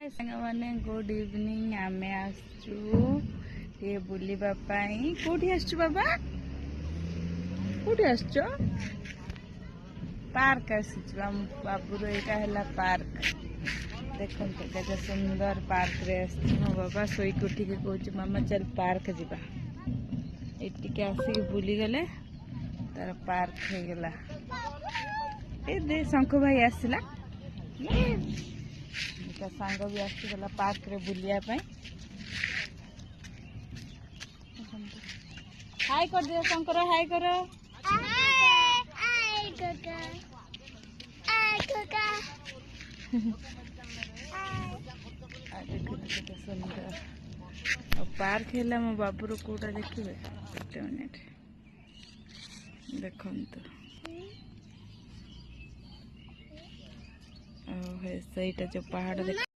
मैंने good evening आम बुलवा कौटी आसु बाबा कौटी आस पार्क आम बाबूर यहाँ है पार्क देखो केते सुंदर पार्क रे मो बाबा शोक उठिक कह मामा चल पार्क जावा ये आसिक बुली गले तार पार्क हो गला ए शंख भाई आसला सांग भी आसगला पार्क रे बुलिया हाय कर दे शंकर हाय कर सुंदर पार्क है मो बाबूर कौटा देखिए एक मिनट देखो सहीटा जो पहाड़ देख